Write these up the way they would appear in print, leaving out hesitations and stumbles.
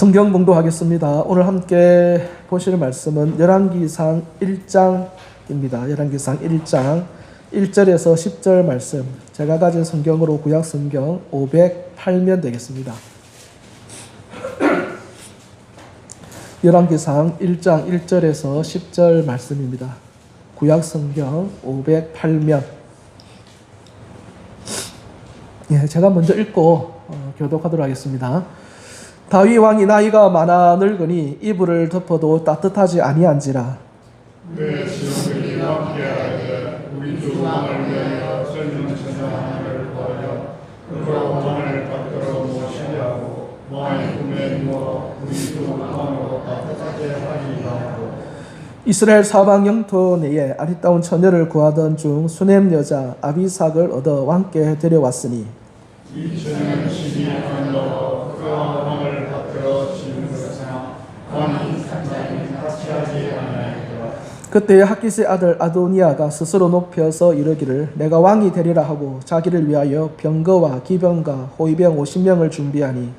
성경 봉독하겠습니다. 오늘 함께 보실 말씀은 열왕기상 1장입니다. 열왕기상 1장 1절에서 10절 말씀, 제가 가진 성경으로 구약 성경 508면 되겠습니다. 열왕기상 1장 1절에서 10절 말씀입니다. 구약 성경 508면. 제가 먼저 읽고 교독하도록 하겠습니다. 다윗 왕이 나이가 많아 늙으니 이불을 덮어도 따뜻하지 아니한지라. 내 지옥을 함께하되 우리 주 왕을 위하여 젊은 천사 하나를 구하여 그가 왕을 밖으로 모시게 하고 왕의 꿈에 누워 우리 주 왕으로 따뜻하게 하리라 하고. 이스라엘 사방 영토 내에 아리따운 처녀를 구하던 중 수넴 여자 아비삭을 얻어 왕께 데려왔으니 이 처녀는 심히 아름다워 그가 왕을 밖으로 치는 것이나 왕이 산자에 같이 하지 아니하였더라. 그때 학기스의 아들 아도니아가 스스로 높여서 이르기를 내가 왕이 되리라 하고 자기를 위하여 병거와 기병과 호위병 50명을 준비하니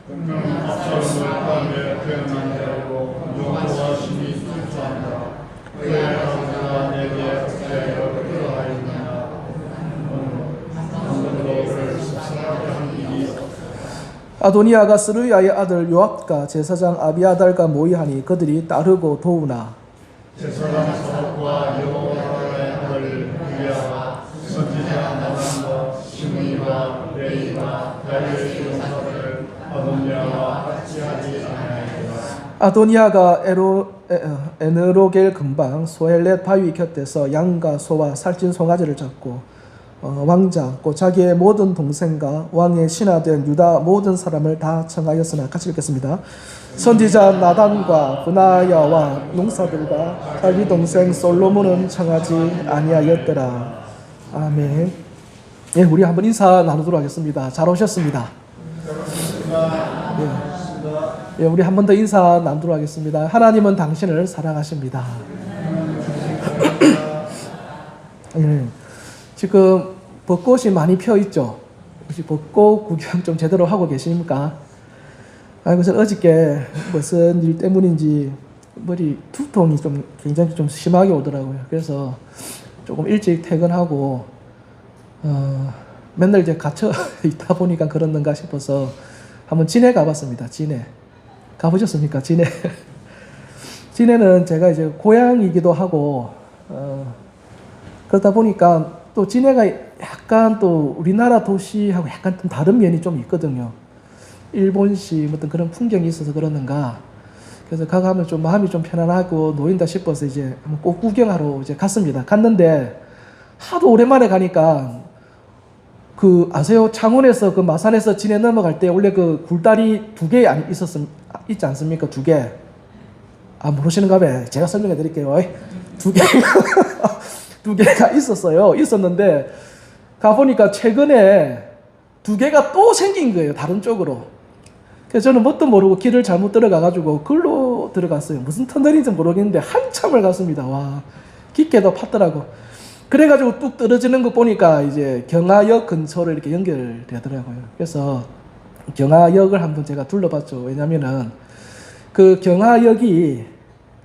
그는 압살롬을 땅에 태어난 자이고 용모와 심히 순수한다. 그의 아버지가 내게 어찌하여 그러하였느냐. 한번도 그를 습승하게 한 일이 없다. 아도니아가 스루야의 아들 요압과 제사장 아비아달과 모이하니 그들이 따르고 도우나 제사장 사독과 여호와의 아들 엘리야와 선지자 나단과 시므이와 레이와 다윗의 용사들 아도니아와 같이 하지 아니하였더라. 아도니아가 에느로겔 근방 소헬렛 바위 곁에서 양과 소와 살찐 송아지를 잡고 왕자 곧 자기의 모든 동생과 왕의 신하된 유다 모든 사람을 다 청하였으나, 같이 읽겠습니다. 선지자 나단과 브나야와 농사들과 자기 동생 솔로몬은 청하지 아니하였더라. 아멘. 우리 한번 인사 나누도록 하겠습니다. 잘 오셨습니다. 우리 한 번 더 인사 나누도록 하겠습니다. 하나님은 당신을 사랑하십니다. 지금 벚꽃이 많이 펴 있죠. 혹시 벚꽃 구경 좀 제대로 하고 계십니까? 그래서 어저께 무슨 일 때문인지 머리 두통이 굉장히 좀 심하게 오더라고요. 그래서 조금 일찍 퇴근하고 맨날 이제 갇혀 있다 보니까 그렇는가 싶어서 한번 진해 가봤습니다. 진해 가보셨습니까? 진해. 진해는 제가 이제 고향이기도 하고 그러다 보니까 또 진해가 약간 또 우리나라 도시하고 약간 좀 다른 면이 좀 있거든요. 일본식 어떤 그런 풍경이 있어서 그러는가. 그래서 가면 좀 마음이 좀 편안하고 놓인다 싶어서 이제 한번 꼭 구경하러 이제 갔습니다. 갔는데 하도 오랜만에 가니까 아세요? 창원에서 마산에서 진해 넘어갈 때 원래 굴다리 2개 있지 않습니까? 2개. 모르시는가 봐. 제가 설명해 드릴게요. 2개. 2개가 있었는데 가보니까 최근에 2개가 또 생긴 거예요. 다른 쪽으로. 그래서 저는 뭣도 모르고 길을 잘못 들어가가지고 글로 들어갔어요. 무슨 터널인지 모르겠는데 한참을 갔습니다. 와, 깊게도 팠더라고. 그래가지고 뚝 떨어지는 거 보니까 이제 경하역 근처로 이렇게 연결되더라고요. 그래서 경하역을 한번 제가 둘러봤죠. 왜냐면은 경하역이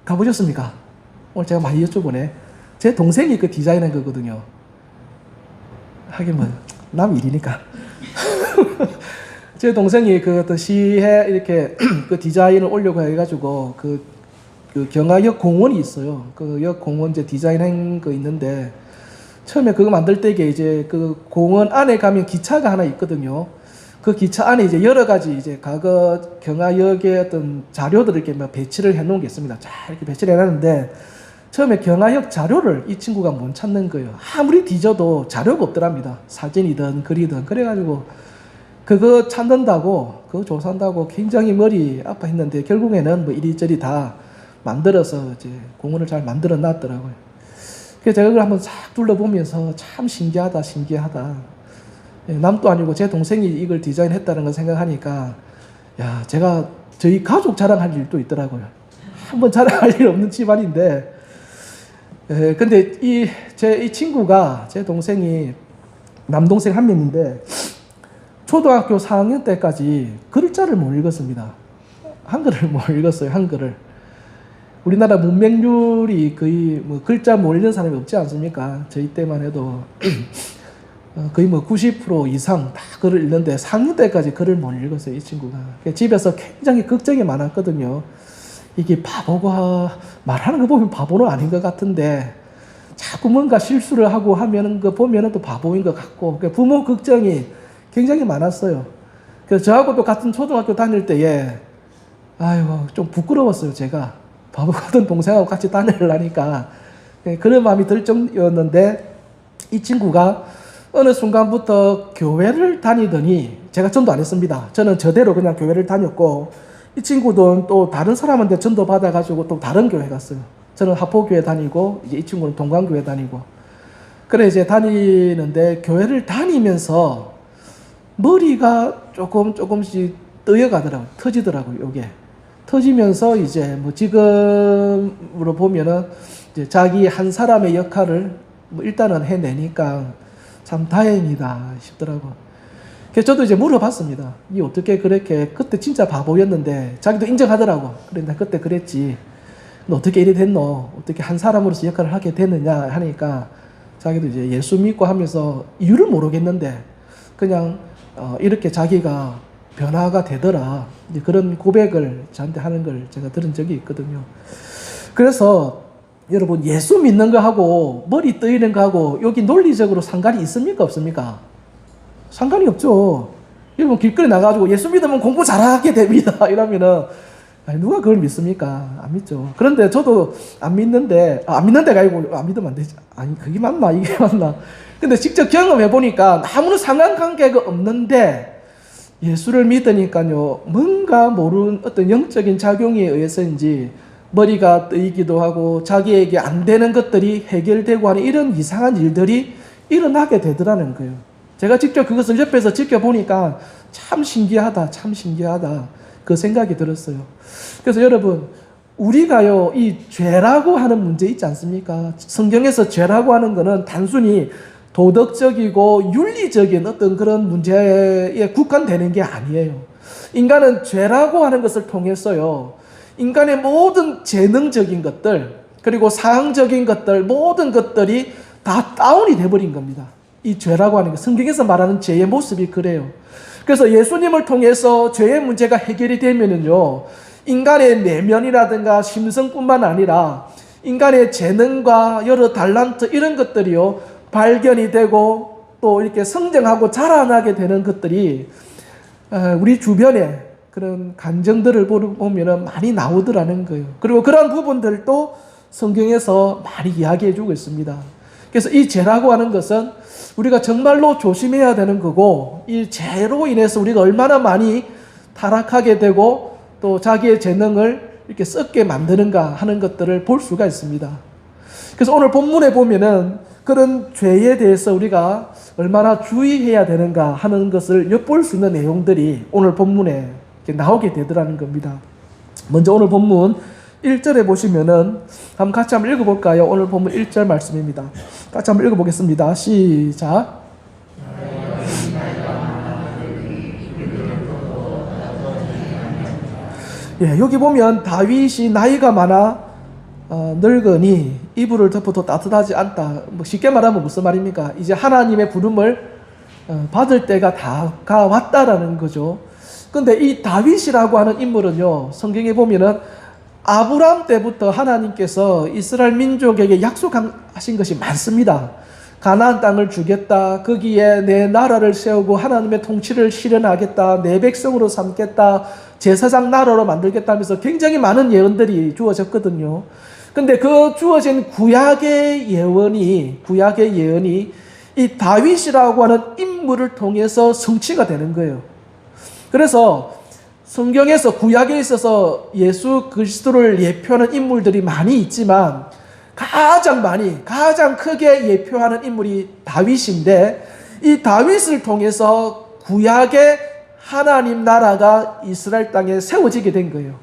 가보셨습니까? 오늘 제가 많이 여쭤보네. 제 동생이 디자인한 거거든요. 하긴 남 일이니까. 제 동생이 시에 이렇게 디자인을 오려고 해가지고 경하역 공원이 있어요. 역 공원 이제 디자인한 거 있는데 처음에 그거 만들 때 이제 공원 안에 가면 기차가 하나 있거든요. 그 기차 안에 이제 여러 가지 이제 과거 경하역의 어떤 자료들을 이렇게 배치를 해놓은 게 있습니다. 자, 이렇게 배치를 해놨는데 처음에 경하역 자료를 이 친구가 못 찾는 거예요. 아무리 뒤져도 자료가 없더랍니다. 사진이든 글이든. 그래가지고 그거 찾는다고, 그거 조사한다고 굉장히 머리 아파했는데 결국에는 이리저리 다 만들어서 이제 공원을 잘 만들어 놨더라고요. 그래서 제가 그걸 한번 싹 둘러보면서 참 신기하다. 남도 아니고 제 동생이 이걸 디자인했다는 걸 생각하니까 제가 저희 가족 자랑할 일도 있더라고요. 한번 자랑할 일 없는 집안인데 근데 이 친구가, 제 동생이 남동생 한 명인데 초등학교 4학년 때까지 글자를 못 읽었습니다. 한글을 못 읽었어요. 한글을. 우리나라 문맹률이 거의 뭐 글자 못 읽는 사람이 없지 않습니까? 저희 때만 해도 거의 뭐 90% 이상 다 글을 읽는데 상류 때까지 글을 못 읽었어요. 이 친구가. 집에서 굉장히 걱정이 많았거든요. 이게 바보가 말하는 거 보면 바보는 아닌 것 같은데 자꾸 뭔가 실수를 하고 하면은 그 보면은 또 바보인 것 같고 부모 걱정이 굉장히 많았어요. 그래서 저하고 또 같은 초등학교 다닐 때에 아유 좀 부끄러웠어요. 제가 바보 같은 동생하고 같이 다니려니까 그런 마음이 들 정도였는데 이 친구가 어느 순간부터 교회를 다니더니 제가 전도 안 했습니다. 저는 저대로 그냥 교회를 다녔고 이 친구도 또 다른 사람한테 전도 받아가지고 또 다른 교회 갔어요. 저는 하포교회 다니고 이제 이 친구는 동강교회 다니고 그래 이제 다니는데 교회를 다니면서 머리가 조금씩 떠여가더라고요. 터지더라고요. 이게 터지면서 이제 뭐 지금으로 보면은 이제 자기 한 사람의 역할을 뭐 일단은 해내니까 참 다행이다 싶더라고. 그래서 저도 이제 물어봤습니다. 이 어떻게 그렇게 그때 진짜 바보였는데 자기도 인정하더라고. 그래 나 그때 그랬지. 너 어떻게 이래 됐노? 어떻게 한 사람으로서 역할을 하게 됐느냐 하니까 자기도 이제 예수 믿고 하면서 이유를 모르겠는데 그냥 이렇게 자기가 변화가 되더라. 이제 그런 고백을 저한테 하는 걸 제가 들은 적이 있거든요. 그래서 여러분 예수 믿는 거하고 머리 떠이는 거하고 여기 논리적으로 상관이 있습니까? 없습니까? 상관이 없죠. 여러분 길거리 나가지고 예수 믿으면 공부 잘하게 됩니다. 이러면은 아니, 누가 그걸 믿습니까? 안 믿죠. 그런데 저도 안 믿는데 안 믿는 데가 아니고 안 믿으면 안 되지. 아니 그게 맞나 이게 맞나. 근데 직접 경험해 보니까 아무런 상관관계가 없는데 예수를 믿으니까요 뭔가 모르는 어떤 영적인 작용에 의해서인지 머리가 뜨이기도 하고 자기에게 안 되는 것들이 해결되고 하는 이런 이상한 일들이 일어나게 되더라는 거예요. 제가 직접 그것을 옆에서 지켜보니까 참 신기하다 그 생각이 들었어요. 그래서 여러분 우리가요 이 죄라고 하는 문제 있지 않습니까? 성경에서 죄라고 하는 거는 단순히 도덕적이고 윤리적인 어떤 그런 문제에 국한되는 게 아니에요. 인간은 죄라고 하는 것을 통해서요 인간의 모든 재능적인 것들 그리고 사항적인 것들 모든 것들이 다 다운이 돼버린 겁니다. 이 죄라고 하는 게 성경에서 말하는 죄의 모습이 그래요. 그래서 예수님을 통해서 죄의 문제가 해결이 되면은요 인간의 내면이라든가 심성뿐만 아니라 인간의 재능과 여러 달란트 이런 것들이요 발견이 되고 또 이렇게 성장하고 자라나게 되는 것들이 우리 주변에 그런 감정들을 보면은 많이 나오더라는 거예요. 그리고 그런 부분들도 성경에서 많이 이야기해 주고 있습니다. 그래서 이 죄라고 하는 것은 우리가 정말로 조심해야 되는 거고 이 죄로 인해서 우리가 얼마나 많이 타락하게 되고 또 자기의 재능을 이렇게 썩게 만드는가 하는 것들을 볼 수가 있습니다. 그래서 오늘 본문에 보면은 그런 죄에 대해서 우리가 얼마나 주의해야 되는가 하는 것을 엿볼 수 있는 내용들이 오늘 본문에 나오게 되더라는 겁니다. 먼저 오늘 본문 1절에 보시면은 한번 같이 한번 읽어볼까요? 오늘 본문 1절 말씀입니다. 같이 한번 읽어보겠습니다. 시작. 예, 여기 보면 다윗이 나이가 많아 늙으니 이불을 덮어도 따뜻하지 않다. 뭐 쉽게 말하면 무슨 말입니까? 이제 하나님의 부름을 받을 때가 다가왔다라는 거죠. 근데 이 다윗이라고 하는 인물은요, 성경에 보면은 아브라함 때부터 하나님께서 이스라엘 민족에게 약속하신 것이 많습니다. 가나안 땅을 주겠다. 거기에 내 나라를 세우고 하나님의 통치를 실현하겠다. 내 백성으로 삼겠다. 제사장 나라로 만들겠다 하면서 굉장히 많은 예언들이 주어졌거든요. 근데 그 주어진 구약의 예언이 이 다윗이라고 하는 인물을 통해서 성취가 되는 거예요. 그래서 성경에서 구약에 있어서 예수 그리스도를 예표하는 인물들이 많이 있지만 가장 크게 예표하는 인물이 다윗인데 이 다윗을 통해서 구약의 하나님 나라가 이스라엘 땅에 세워지게 된 거예요.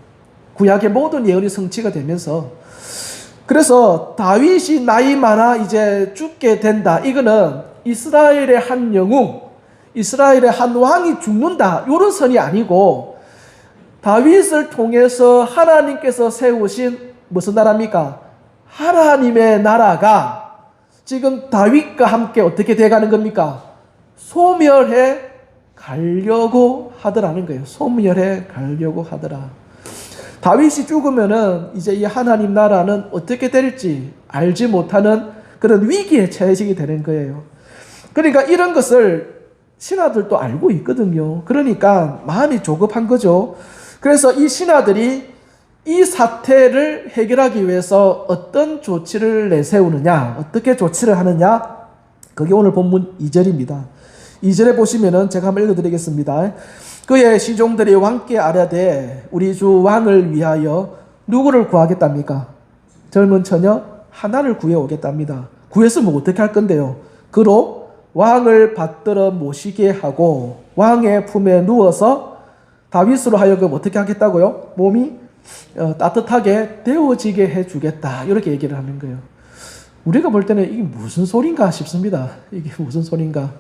구약의 모든 예언이 성취가 되면서 그래서 다윗이 나이 많아 이제 죽게 된다. 이거는 이스라엘의 한 영웅, 이스라엘의 한 왕이 죽는다. 이런 선이 아니고 다윗을 통해서 하나님께서 세우신 무슨 나라입니까? 하나님의 나라가 지금 다윗과 함께 어떻게 돼가는 겁니까? 소멸해 가려고 하더라는 거예요. 소멸해 가려고 하더라. 다윗이 죽으면은 이제 이 하나님 나라는 어떻게 될지 알지 못하는 그런 위기에 처해지게 되는 거예요. 그러니까 이런 것을 신하들도 알고 있거든요. 그러니까 마음이 조급한 거죠. 그래서 이 신하들이 이 사태를 해결하기 위해서 어떤 조치를 내세우느냐, 어떻게 조치를 하느냐, 그게 오늘 본문 2절입니다. 2절에 보시면은 제가 한번 읽어드리겠습니다. 그의 시종들이 왕께 아뢰되 우리 주 왕을 위하여 누구를 구하겠답니까? 젊은 처녀 하나를 구해오겠답니다. 구했으면 어떻게 할 건데요? 그로 왕을 받들어 모시게 하고 왕의 품에 누워서 다윗으로 하여금 어떻게 하겠다고요? 몸이 따뜻하게 데워지게 해주겠다. 이렇게 얘기를 하는 거예요. 우리가 볼 때는 이게 무슨 소린가 싶습니다. 이게 무슨 소린가?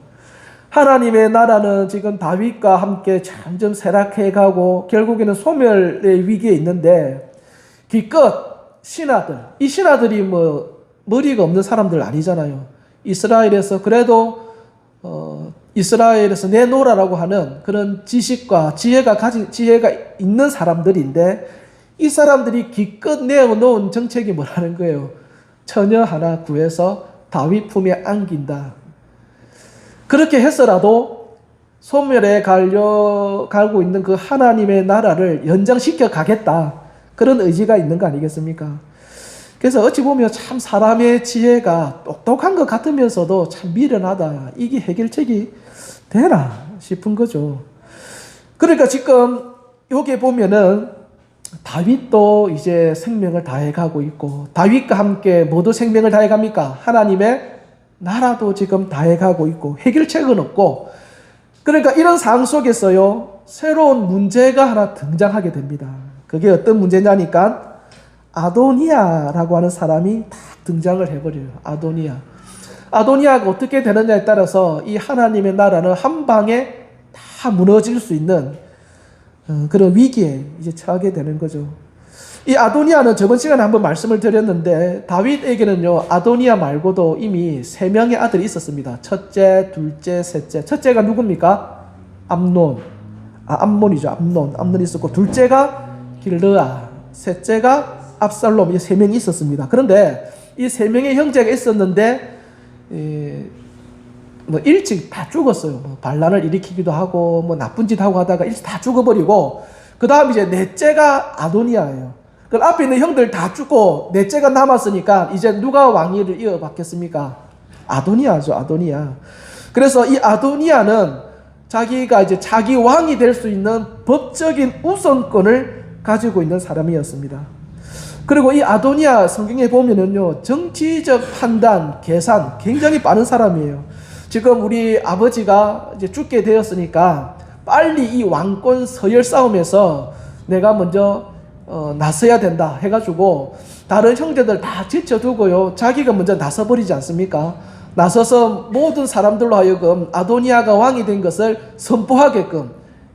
하나님의 나라는 지금 다윗과 함께 점점 쇠락해가고 결국에는 소멸의 위기에 있는데 기껏 신하들, 이 신하들이 뭐 머리가 없는 사람들 아니잖아요. 이스라엘에서 그래도 이스라엘에서 내노라라고 하는 그런 지식과 지혜가 있는 사람들인데 이 사람들이 기껏 내어놓은 정책이 뭐라는 거예요? 처녀 하나 구해서 다윗 품에 안긴다. 그렇게 해서라도 소멸에 가고 있는 그 하나님의 나라를 연장시켜 가겠다. 그런 의지가 있는 거 아니겠습니까? 그래서 어찌 보면 참 사람의 지혜가 똑똑한 것 같으면서도 참 미련하다. 이게 해결책이 되나 싶은 거죠. 그러니까 지금 여기 보면은 다윗도 이제 생명을 다해가고 있고 다윗과 함께 모두 생명을 다해갑니까? 하나님의 나라도 지금 다해가고 있고 해결책은 없고 그러니까 이런 상황 속에서요 새로운 문제가 하나 등장하게 됩니다. 그게 어떤 문제냐니까 아도니아라고 하는 사람이 딱 등장을 해버려요. 아도니아가 어떻게 되느냐에 따라서 이 하나님의 나라는 한 방에 다 무너질 수 있는 그런 위기에 이제 처하게 되는 거죠. 이 아도니아는 저번 시간에 한번 말씀을 드렸는데 다윗에게는요 아도니아 말고도 이미 3명의 아들이 있었습니다. 첫째, 둘째, 셋째. 첫째가 누굽니까? 암논이 있었고 둘째가 길르아, 셋째가 압살롬. 이 3명이 있었습니다. 그런데 이 3명의 형제가 있었는데 뭐 일찍 다 죽었어요. 뭐 반란을 일으키기도 하고 뭐 나쁜 짓 하고 하다가 일찍 다 죽어버리고 그 다음 이제 넷째가 아도니아예요. 그 앞에 있는 형들 다 죽고 넷째가 남았으니까 이제 누가 왕위를 이어받겠습니까? 아도니아죠. 아도니아. 그래서 이 아도니아는 자기가 이제 자기 왕이 될 수 있는 법적인 우선권을 가지고 있는 사람이었습니다. 그리고 이 아도니아 성경에 보면은요 정치적 판단, 계산 굉장히 빠른 사람이에요. 지금 우리 아버지가 이제 죽게 되었으니까 빨리 이 왕권 서열 싸움에서 내가 먼저 나서야 된다 해가지고 다른 형제들 다 지쳐두고요 자기가 먼저 나서버리지 않습니까? 나서서 모든 사람들로 하여금 아도니아가 왕이 된 것을 선포하게끔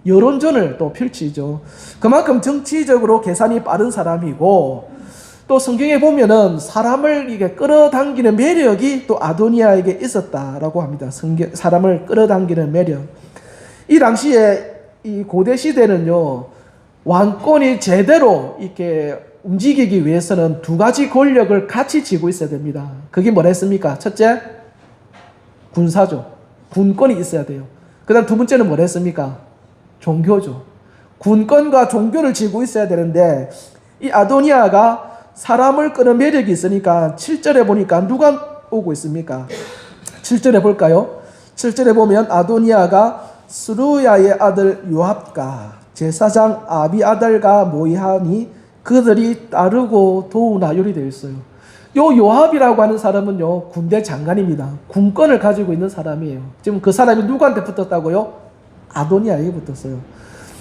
여론전을 또 펼치죠. 그만큼 정치적으로 계산이 빠른 사람이고 또 성경에 보면은 사람을 이게 끌어당기는 매력이 또 아도니아에게 있었다라고 합니다. 사람을 끌어당기는 매력. 이 당시에 이 고대 시대는요 왕권이 제대로 이렇게 움직이기 위해서는 2가지 권력을 같이 쥐고 있어야 됩니다. 그게 뭐라 했습니까? 첫째, 군사죠. 군권이 있어야 돼요. 그 다음 2번째는 뭐라 했습니까? 종교죠. 군권과 종교를 쥐고 있어야 되는데 이 아도니아가 사람을 끄는 매력이 있으니까 7절에 보니까 누가 오고 있습니까? 7절에 볼까요? 7절에 보면 아도니아가 스루야의 아들 요압과 제사장 아비아달과 모이하니 그들이 따르고 도우나 요리 되어 있어요. 요 요압이라고 하는 사람은요 군대 장관입니다. 군권을 가지고 있는 사람이에요. 지금 그 사람이 누구한테 붙었다고요? 아도니아에게 붙었어요.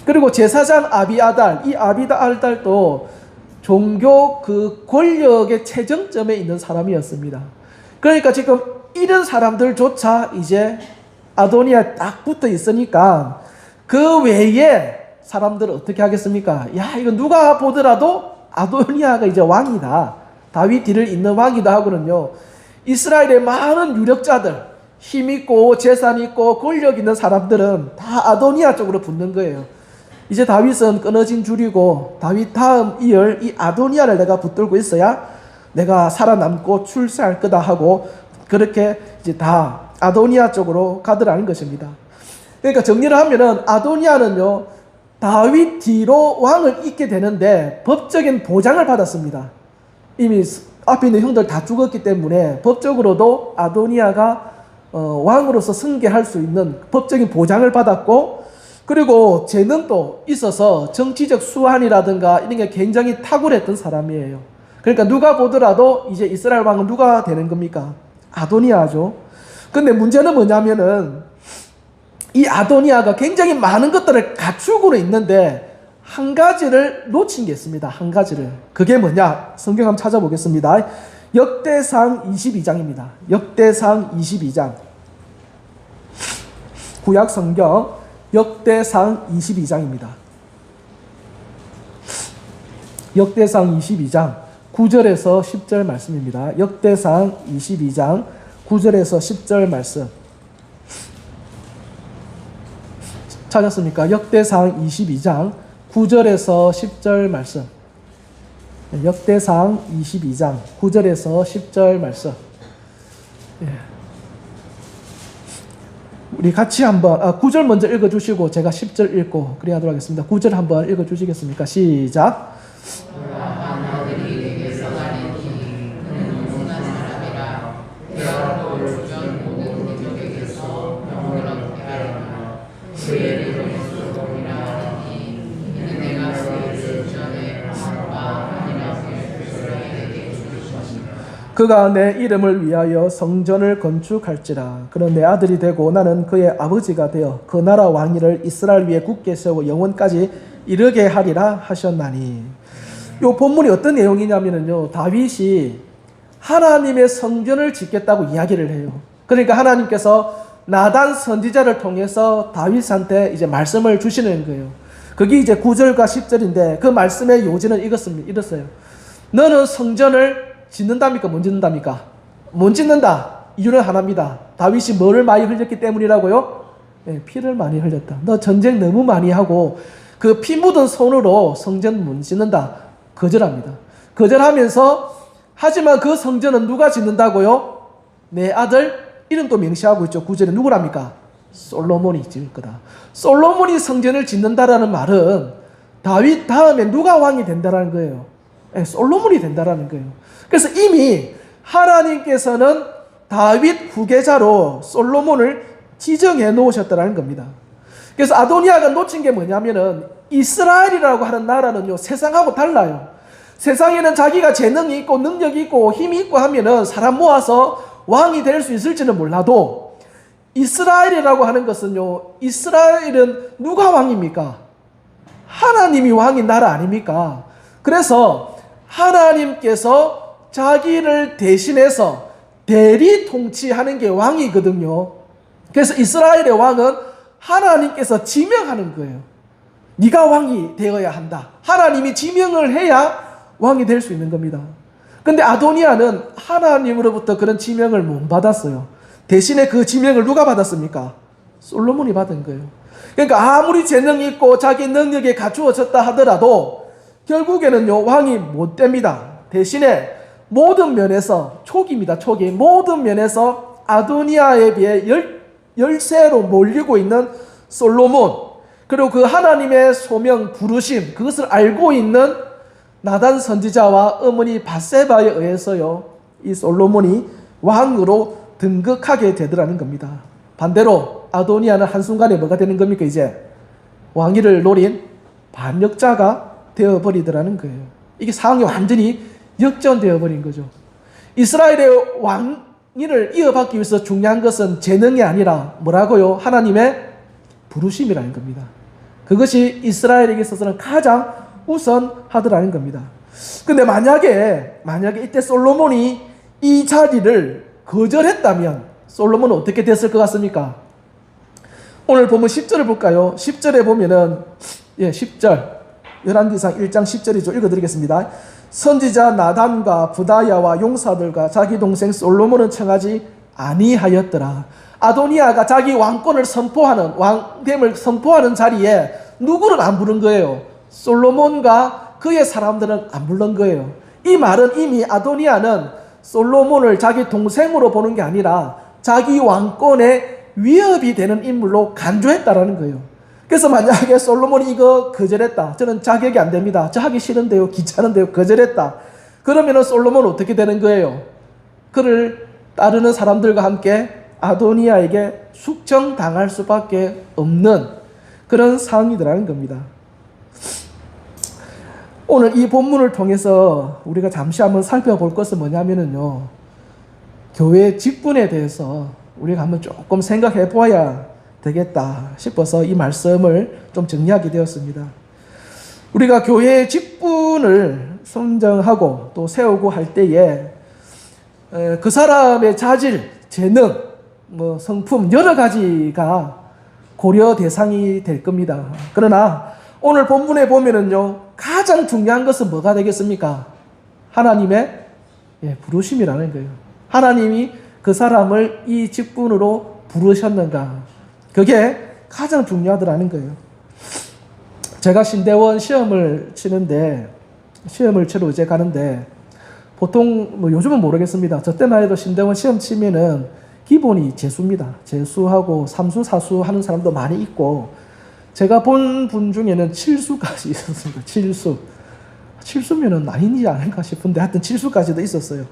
그리고 제사장 아비아달, 이 아비아달도 종교 그 권력의 최정점에 있는 사람이었습니다. 그러니까 지금 이런 사람들조차 이제 아도니아에 딱 붙어 있으니까 그 외에 사람들은 어떻게 하겠습니까? 야, 이거 누가 보더라도 아도니아가 이제 왕이다. 다윗 뒤를 잇는 왕이다 하고는요. 이스라엘의 많은 유력자들, 힘 있고 재산 있고 권력 있는 사람들은 다 아도니아 쪽으로 붙는 거예요. 이제 다윗은 끊어진 줄이고 다윗 다음 이을 이 아도니아를 내가 붙들고 있어야 내가 살아남고 출세할 거다 하고 그렇게 이제 다 아도니아 쪽으로 가더라는 것입니다. 그러니까 정리를 하면은 아도니아는요 다윗 뒤로 왕을 잇게 되는데 법적인 보장을 받았습니다. 이미 앞에 있는 형들 다 죽었기 때문에 법적으로도 아도니아가 왕으로서 승계할 수 있는 법적인 보장을 받았고, 그리고 재능도 있어서 정치적 수완이라든가 이런 게 굉장히 탁월했던 사람이에요. 그러니까 누가 보더라도 이제 이스라엘 왕은 누가 되는 겁니까? 아도니아죠. 근데 문제는 뭐냐면은 이 아도니아가 굉장히 많은 것들을 갖추고는 있는데 한 가지를 놓친 게 있습니다. 한 가지를. 그게 뭐냐? 성경 한번 찾아보겠습니다. 역대상 22장입니다. 역대상 22장. 구약 성경 역대상 22장입니다. 역대상 22장 9절에서 10절 말씀입니다. 역대상 22장 9절에서 10절 말씀. 찾았습니까? 역대상 22장 9절에서 10절 말씀. 역대상 22장 9절에서 10절 말씀. 예. 우리 같이 한번 9절 먼저 읽어주시고 제가 10절 읽고 그래야 하도록 하겠습니다. 9절 한번 읽어주시겠습니까? 시작. 그가 내 이름을 위하여 성전을 건축할지라. 그는 내 아들이 되고 나는 그의 아버지가 되어 그 나라 왕위를 이스라엘 위에 굳게 세우고 영원까지 이르게 하리라 하셨나니. 이 본문이 어떤 내용이냐면요, 다윗이 하나님의 성전을 짓겠다고 이야기를 해요. 그러니까 하나님께서 나단 선지자를 통해서 다윗한테 이제 말씀을 주시는 거예요. 그게 이제 9절과 10절인데 그 말씀의 요지는 이렇어요. 너는 성전을 짓는답니까? 못 짓는답니까? 못 짓는다. 이유는 하나입니다. 다윗이 뭐를 많이 흘렸기 때문이라고요? 네, 피를 많이 흘렸다. 너 전쟁 너무 많이 하고 그 피 묻은 손으로 성전 못 짓는다. 거절합니다. 거절하면서 하지만 그 성전은 누가 짓는다고요? 내 아들 이름도 명시하고 있죠. 9절에 누구랍니까? 솔로몬이 지을 거다. 솔로몬이 성전을 짓는다라는 말은 다윗 다음에 누가 왕이 된다라는 거예요. 네, 솔로몬이 된다라는 거예요. 그래서 이미 하나님께서는 다윗 후계자로 솔로몬을 지정해 놓으셨다는 겁니다. 그래서 아도니아가 놓친 게 뭐냐면은 이스라엘이라고 하는 나라는요, 세상하고 달라요. 세상에는 자기가 재능이 있고 능력이 있고 힘이 있고 하면은 사람 모아서 왕이 될 수 있을지는 몰라도 이스라엘이라고 하는 것은요, 이스라엘은 누가 왕입니까? 하나님이 왕인 나라 아닙니까? 그래서 하나님께서 자기를 대신해서 대리 통치하는 게 왕이거든요. 그래서 이스라엘의 왕은 하나님께서 지명하는 거예요. 네가 왕이 되어야 한다. 하나님이 지명을 해야 왕이 될 수 있는 겁니다. 근데 아도니아는 하나님으로부터 그런 지명을 못 받았어요. 대신에 그 지명을 누가 받았습니까? 솔로몬이 받은 거예요. 그러니까 아무리 재능이 있고 자기 능력에 갖추어졌다 하더라도 결국에는요, 왕이 못 됩니다. 대신에 모든 면에서 초기입니다. 초기. 모든 면에서 아도니아에 비해 열세로 몰리고 있는 솔로몬, 그리고 그 하나님의 소명, 부르심, 그것을 알고 있는 나단 선지자와 어머니 밧세바에 의해서요, 이 솔로몬이 왕으로 등극하게 되더라는 겁니다. 반대로 아도니아는 한순간에 뭐가 되는 겁니까? 이제 왕위를 노린 반역자가 되어버리더라는 거예요. 이게 상황이 완전히 역전되어 버린 거죠. 이스라엘의 왕위를 이어받기 위해서 중요한 것은 재능이 아니라 뭐라고요? 하나님의 부르심이라는 겁니다. 그것이 이스라엘에게 있어서는 가장 우선하더라는 겁니다. 근데 만약에 이때 솔로몬이 이 자리를 거절했다면 솔로몬은 어떻게 됐을 것 같습니까? 오늘 보면 10절을 볼까요? 10절에 보면은 10절. 열왕기상 1장 10절이죠. 읽어드리겠습니다. 선지자 나단과 부다야와 용사들과 자기 동생 솔로몬은 청하지 아니하였더라. 아도니아가 자기 왕권을 선포하는, 왕됨을 선포하는 자리에 누구를 안 부른 거예요? 솔로몬과 그의 사람들은 안 부른 거예요. 이 말은 이미 아도니아는 솔로몬을 자기 동생으로 보는 게 아니라 자기 왕권에 위협이 되는 인물로 간주했다라는 거예요. 그래서 만약에 솔로몬이 이거 거절했다. 저는 자격이 안 됩니다. 저 하기 싫은데요. 귀찮은데요. 거절했다. 그러면은 솔로몬은 어떻게 되는 거예요? 그를 따르는 사람들과 함께 아도니아에게 숙청당할 수밖에 없는 그런 상황이더라는 겁니다. 오늘 이 본문을 통해서 우리가 잠시 한번 살펴볼 것은 뭐냐면요. 교회 직분에 대해서 우리가 한번 조금 생각해 보아야 되겠다 싶어서 이 말씀을 좀 정리하게 되었습니다. 우리가 교회의 직분을 선정하고 또 세우고 할 때에 그 사람의 자질, 재능, 성품 여러 가지가 고려 대상이 될 겁니다. 그러나 오늘 본문에 보면은요, 가장 중요한 것은 뭐가 되겠습니까? 하나님의 부르심이라는 거예요. 하나님이 그 사람을 이 직분으로 부르셨는가? 그게 가장 중요하더라는 거예요. 제가 신대원 시험을 치는데, 시험을 치러 이제 가는데, 보통, 요즘은 모르겠습니다. 저 때만 해도 신대원 시험 치면은 기본이 재수입니다. 재수하고 삼수, 사수 하는 사람도 많이 있고, 제가 본 분 중에는 7수까지 있었습니다. 7수. 7수면은 아니지 않을까 싶은데, 하여튼 7수까지도 있었어요.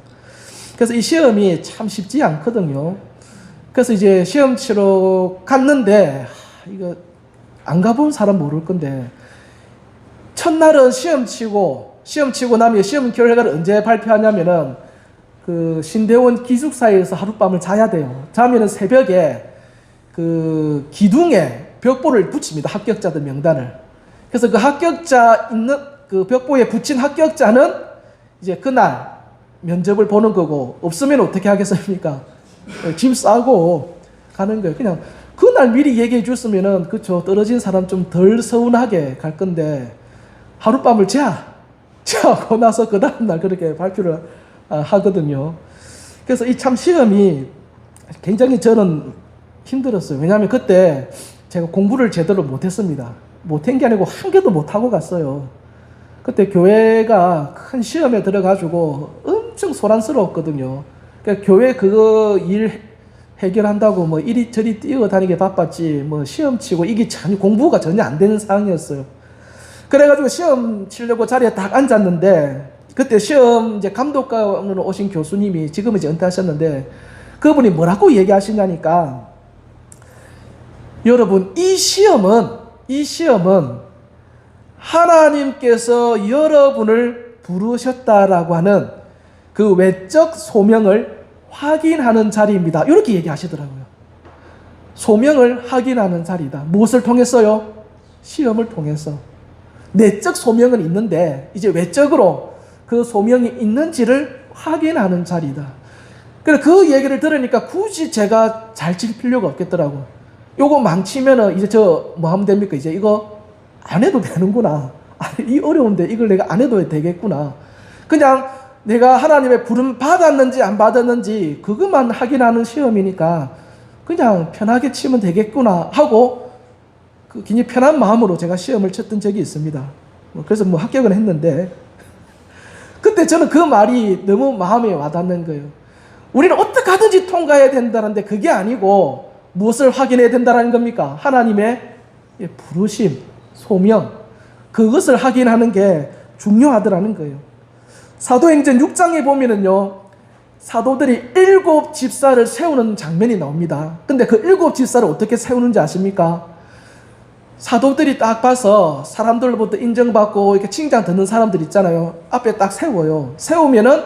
그래서 이 시험이 참 쉽지 않거든요. 그래서 이제 시험 치러 갔는데, 이거 안 가본 사람 모를 건데, 첫날은 시험 치고 나면 시험 결과를 언제 발표하냐면은, 그 신대원 기숙사에서 하룻밤을 자야 돼요. 자면은 새벽에 그 기둥에 벽보를 붙입니다. 합격자들 명단을. 그래서 그 합격자 있는 그 벽보에 붙인 합격자는 이제 그날 면접을 보는 거고, 없으면 어떻게 하겠습니까? 짐 싸고 가는 거예요. 그냥 그날 미리 얘기해 줬으면은, 그쵸, 떨어진 사람 좀 덜 서운하게 갈 건데, 하룻밤을 자고 나서 그 다음날 그렇게 발표를 하거든요. 그래서 이 참 시험이 굉장히 저는 힘들었어요. 왜냐하면 그때 제가 공부를 제대로 못했습니다. 못한 게 아니고 한 개도 못하고 갔어요. 그때 교회가 큰 시험에 들어가지고 엄청 소란스러웠거든요. 그러니까 교회 그거 일 해결한다고 이리저리 뛰어다니게 바빴지, 시험 치고 이게 전혀 공부가 전혀 안 되는 상황이었어요. 그래가지고 시험 치려고 자리에 딱 앉았는데, 그때 시험 이제 감독관으로 오신 교수님이 지금은 이제 은퇴하셨는데, 그분이 뭐라고 얘기하시냐니까, 여러분, 이 시험은 하나님께서 여러분을 부르셨다라고 하는 그 외적 소명을 확인하는 자리입니다. 이렇게 얘기하시더라고요. 소명을 확인하는 자리다. 무엇을 통해서요? 시험을 통해서. 내적 소명은 있는데 이제 외적으로 그 소명이 있는지를 확인하는 자리다. 그래서 그 얘기를 들으니까 굳이 제가 잘 칠 필요가 없겠더라고. 요거 망치면은 이제 저 뭐 하면 됩니까? 이제 이거 안 해도 되는구나. 이 어려운데 이걸 내가 안 해도 되겠구나. 그냥 내가 하나님의 부름 받았는지 안 받았는지 그것만 확인하는 시험이니까 그냥 편하게 치면 되겠구나 하고 그 굉장히 편한 마음으로 제가 시험을 쳤던 적이 있습니다. 그래서 합격은 했는데, 그때 저는 그 말이 너무 마음에 와닿는 거예요. 우리는 어떻게 하든지 통과해야 된다는데 그게 아니고 무엇을 확인해야 된다는 겁니까? 하나님의 부르심, 소명, 그것을 확인하는 게 중요하더라는 거예요. 사도행전 6장에 보면은요, 사도들이 7 집사를 세우는 장면이 나옵니다. 근데 그 7 집사를 어떻게 세우는지 아십니까? 사도들이 딱 봐서 사람들로부터 인정받고 이렇게 칭찬 듣는 사람들 있잖아요. 앞에 딱 세워요. 세우면은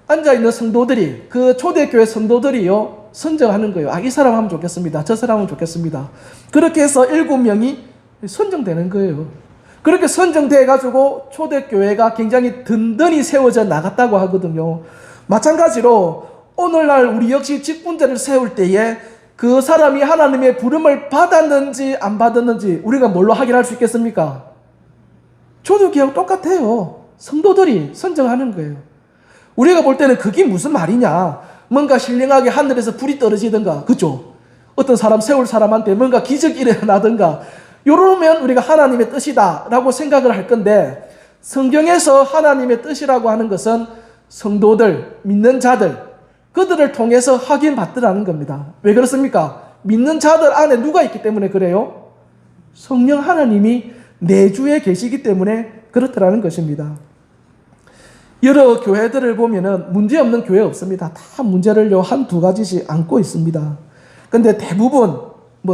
앉아있는 성도들이, 그 초대교회 성도들이요, 선정하는 거예요. 이 사람 하면 좋겠습니다. 저 사람 하면 좋겠습니다. 그렇게 해서 7명이 선정되는 거예요. 그렇게 선정돼가지고 초대교회가 굉장히 든든히 세워져 나갔다고 하거든요. 마찬가지로 오늘날 우리 역시 직분자를 세울 때에 그 사람이 하나님의 부름을 받았는지 안 받았는지 우리가 뭘로 확인할 수 있겠습니까? 초대교회하고 똑같아요. 성도들이 선정하는 거예요. 우리가 볼 때는 그게 무슨 말이냐, 뭔가 신령하게 하늘에서 불이 떨어지든가, 그죠? 어떤 사람 세울 사람한테 뭔가 기적이 일어나든가, 이러면 우리가 하나님의 뜻이다 라고 생각을 할 건데, 성경에서 하나님의 뜻이라고 하는 것은 성도들, 믿는 자들, 그들을 통해서 확인받더라는 겁니다. 왜 그렇습니까? 믿는 자들 안에 누가 있기 때문에 그래요? 성령 하나님이 내주에 계시기 때문에 그렇더라는 것입니다. 여러 교회들을 보면은 문제없는 교회 없습니다. 다 문제를 한두 가지씩 안고 있습니다. 근데 대부분,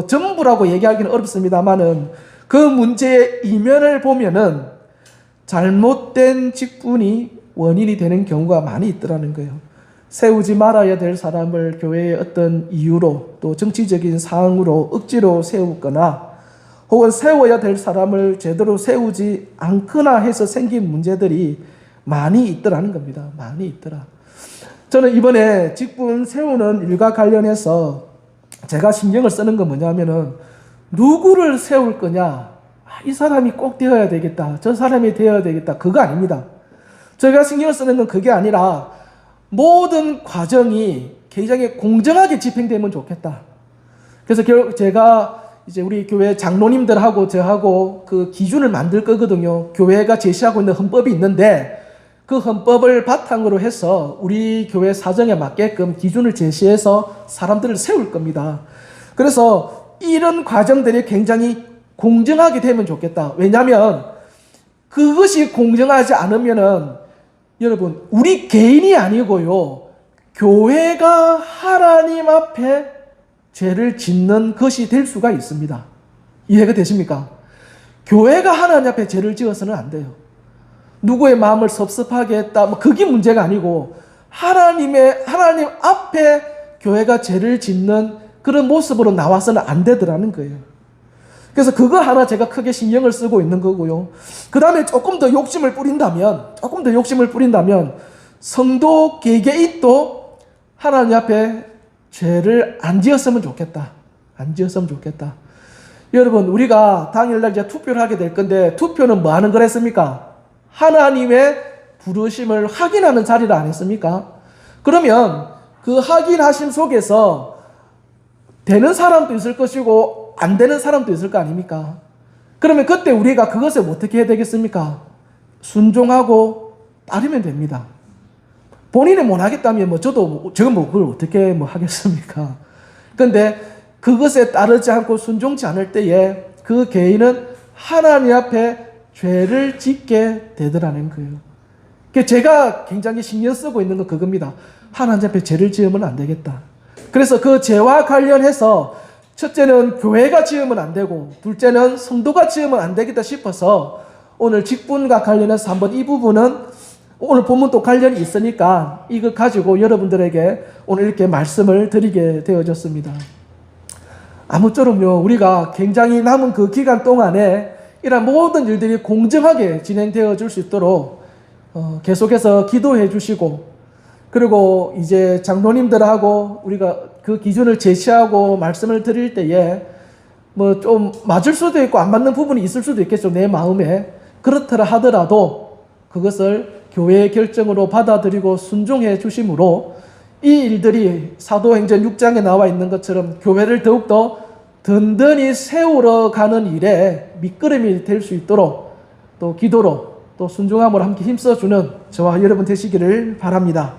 전부라고 얘기하기는 어렵습니다만은 그 문제의 이면을 보면은 잘못된 직분이 원인이 되는 경우가 많이 있더라는 거예요. 세우지 말아야 될 사람을 교회의 어떤 이유로, 또 정치적인 사항으로 억지로 세우거나, 혹은 세워야 될 사람을 제대로 세우지 않거나 해서 생긴 문제들이 많이 있더라는 겁니다. 많이 있더라. 저는 이번에 직분 세우는 일과 관련해서 제가 신경을 쓰는 건 뭐냐면은, 누구를 세울 거냐, 이 사람이 꼭 되어야 되겠다, 저 사람이 되어야 되겠다, 그거 아닙니다. 제가 신경을 쓰는 건 그게 아니라 모든 과정이 굉장히 공정하게 집행되면 좋겠다. 그래서 제가 이제 우리 교회 장로님들하고 저하고 그 기준을 만들 거거든요. 교회가 제시하고 있는 헌법이 있는데 그 헌법을 바탕으로 해서 우리 교회 사정에 맞게끔 기준을 제시해서 사람들을 세울 겁니다. 그래서 이런 과정들이 굉장히 공정하게 되면 좋겠다. 왜냐하면 그것이 공정하지 않으면은 여러분, 우리 개인이 아니고요, 교회가 하나님 앞에 죄를 짓는 것이 될 수가 있습니다. 이해가 되십니까? 교회가 하나님 앞에 죄를 지어서는 안 돼요. 누구의 마음을 섭섭하게 했다, 그게 문제가 아니고 하나님 앞에 교회가 죄를 짓는 그런 모습으로 나와서는 안 되더라는 거예요. 그래서 그거 하나 제가 크게 신경을 쓰고 있는 거고요. 그 다음에 조금 더 욕심을 뿌린다면 성도 개개인도 하나님 앞에 죄를 안 지었으면 좋겠다. 안 지었으면 좋겠다. 여러분, 우리가 당일날 이제 투표를 하게 될 건데, 투표는 뭐 하는 거랬습니까? 하나님의 부르심을 확인하는 자리를 안 했습니까? 그러면 그 확인하심 속에서 되는 사람도 있을 것이고 안 되는 사람도 있을 거 아닙니까? 그러면 그때 우리가 그것을 어떻게 해야 되겠습니까? 순종하고 따르면 됩니다. 본인이 못하겠다면 저건 그걸 어떻게 하겠습니까? 그런데 그것에 따르지 않고 순종치 않을 때에 그 개인은 하나님 앞에 죄를 짓게 되더라는 거예요. 제가 굉장히 신경 쓰고 있는 건 그겁니다. 하나님 앞에 죄를 지으면 안 되겠다. 그래서 그 죄와 관련해서 첫째는 교회가 지으면 안 되고, 둘째는 성도가 지으면 안 되겠다 싶어서 오늘 직분과 관련해서 한번 이 부분은 오늘 본문도 관련이 있으니까 이거 가지고 여러분들에게 오늘 이렇게 말씀을 드리게 되어졌습니다. 아무쪼록요, 우리가 굉장히 남은 그 기간 동안에 이런 모든 일들이 공정하게 진행되어 줄 수 있도록 계속해서 기도해 주시고, 그리고 이제 장로님들하고 우리가 그 기준을 제시하고 말씀을 드릴 때에 좀 맞을 수도 있고 안 맞는 부분이 있을 수도 있겠죠, 내 마음에. 그렇더라 하더라도 그것을 교회의 결정으로 받아들이고 순종해 주심으로 이 일들이 사도행전 6장에 나와 있는 것처럼 교회를 더욱더 든든히 세우러 가는 일에 밑거름이 될 수 있도록 또 기도로 또 순종함으로 함께 힘써주는 저와 여러분 되시기를 바랍니다.